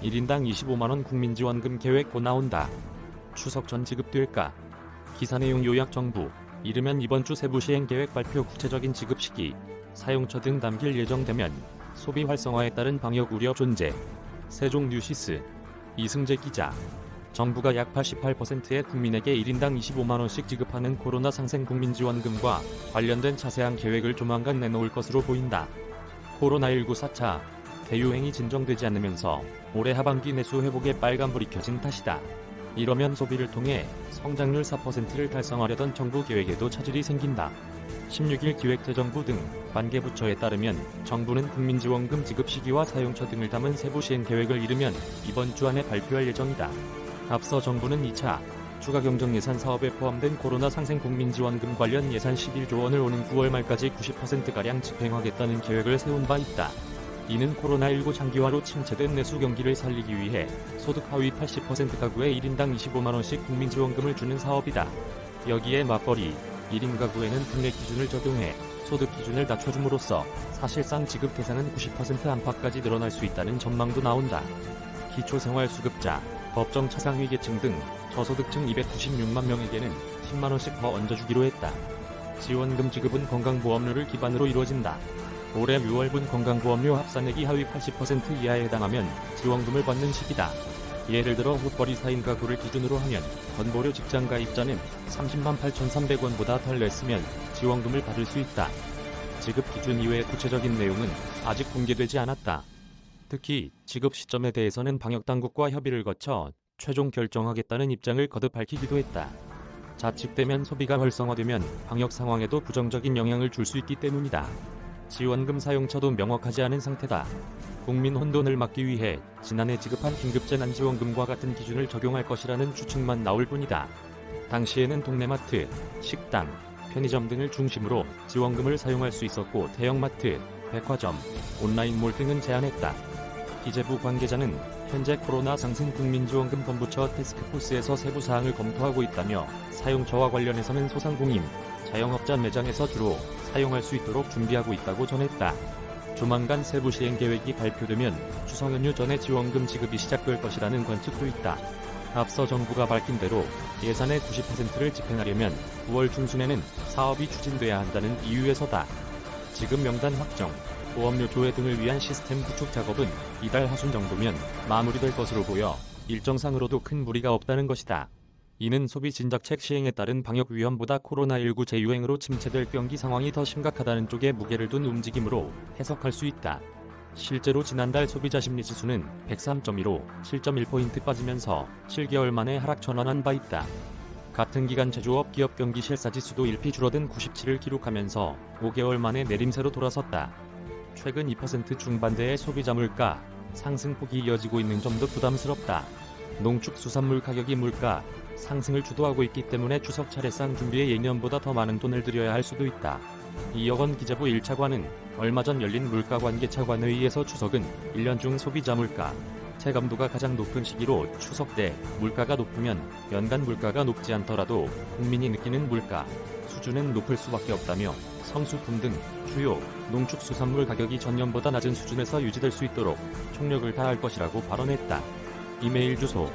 (1인당 25만원) 국민지원금 계획 곧 나온다. 추석 전 지급될까? 기사 내용 요약. 정부 이르면 이번 주 세부 시행 계획 발표, 구체적인 지급 시기, 사용처 등 담길 예정되면 소비 활성화에 따른 방역 우려 존재. 세종뉴시스 이승재 기자. 정부가 약 88%의 국민에게 1인당 25만원씩 지급하는 코로나 상생 국민지원금과 관련된 자세한 계획을 조만간 내놓을 것으로 보인다. 코로나19 4차 대유행이 진정되지 않으면서 올해 하반기 내수 회복에 빨간불이 켜진 탓이다. 이러면 소비를 통해 성장률 4%를 달성하려던 정부 계획에도 차질이 생긴다. 16일 기획재정부 등 관계부처에 따르면 정부는 국민지원금 지급 시기와 사용처 등을 담은 세부 시행 계획을 이르면 이번 주 안에 발표할 예정이다. 앞서 정부는 2차 추가 경정 예산 사업에 포함된 코로나 상생 국민지원금 관련 예산 11조 원을 오는 9월 말까지 90%가량 집행하겠다는 계획을 세운 바 있다. 이는 코로나19 장기화로 침체된 내수 경기를 살리기 위해 소득 하위 80% 가구에 1인당 25만원씩 국민지원금을 주는 사업이다. 여기에 맞벌이 1인 가구에는 특례 기준을 적용해 소득 기준을 낮춰줌으로써 사실상 지급 대상은 90% 안팎까지 늘어날 수 있다는 전망도 나온다. 기초생활수급자, 법정 차상위계층 등 저소득층 296만 명에게는 10만원씩 더 얹어주기로 했다. 지원금 지급은 건강보험료를 기반으로 이루어진다. 올해 6월분 건강보험료 합산액이 하위 80% 이하에 해당하면 지원금을 받는 시기다. 예를 들어 웃벌이 4인 가구를 기준으로 하면 건보료 직장 가입자는 30만 8,300원보다 덜 냈으면 지원금을 받을 수 있다. 지급 기준 이외의 구체적인 내용은 아직 공개되지 않았다. 특히 지급 시점에 대해서는 방역당국과 협의를 거쳐 최종 결정하겠다는 입장을 거듭 밝히기도 했다. 자칫되면 소비가 활성화되면 방역 상황에도 부정적인 영향을 줄 수 있기 때문이다. 지원금 사용처도 명확하지 않은 상태다. 국민 혼돈을 막기 위해 지난해 지급한 긴급재난지원금과 같은 기준을 적용할 것이라는 추측만 나올 뿐이다. 당시에는 동네마트, 식당, 편의점 등을 중심으로 지원금을 사용할 수 있었고 대형마트, 백화점, 온라인몰 등은 제한했다. 기재부 관계자는 현재 코로나 상생 국민지원금 본부처 태스크포스에서 세부 사항을 검토하고 있다며 사용처와 관련해서는 소상공인, 자영업자 매장에서 주로 사용할 수 있도록 준비하고 있다고 전했다. 조만간 세부 시행 계획이 발표되면 추석 연휴 전에 지원금 지급이 시작될 것이라는 관측도 있다. 앞서 정부가 밝힌 대로 예산의 90%를 집행하려면 9월 중순에는 사업이 추진돼야 한다는 이유에서다. 지급 명단 확정, 보험료 조회 등을 위한 시스템 구축 작업은 이달 하순 정도면 마무리될 것으로 보여 일정상으로도 큰 무리가 없다는 것이다. 이는 소비 진작책 시행에 따른 방역 위험보다 코로나19 재유행으로 침체될 경기 상황이 더 심각하다는 쪽에 무게를 둔 움직임으로 해석할 수 있다. 실제로 지난달 소비자 심리지수는 103.1로 7.1포인트 빠지면서 7개월 만에 하락 전환한 바 있다. 같은 기간 제조업 기업 경기 실사지수도 1피 줄어든 97을 기록하면서 5개월 만에 내림세로 돌아섰다. 최근 2% 중반대의 소비자 물가 상승폭이 이어지고 있는 점도 부담스럽다. 농축수산물 가격이 물가 상승을 주도하고 있기 때문에 추석 차례상 준비에 예년보다 더 많은 돈을 들여야 할 수도 있다. 이여건 기재부 1차관은 얼마 전 열린 물가관계차관회의에서 추석은 1년 중 소비자 물가 체감도가 가장 높은 시기로 추석 때 물가가 높으면 연간 물가가 높지 않더라도 국민이 느끼는 물가 수준은 높을 수밖에 없다며 성수품 등 주요 농축수산물 가격이 전년보다 낮은 수준에서 유지될 수 있도록 총력을 다할 것이라고 발언했다. 이메일 주소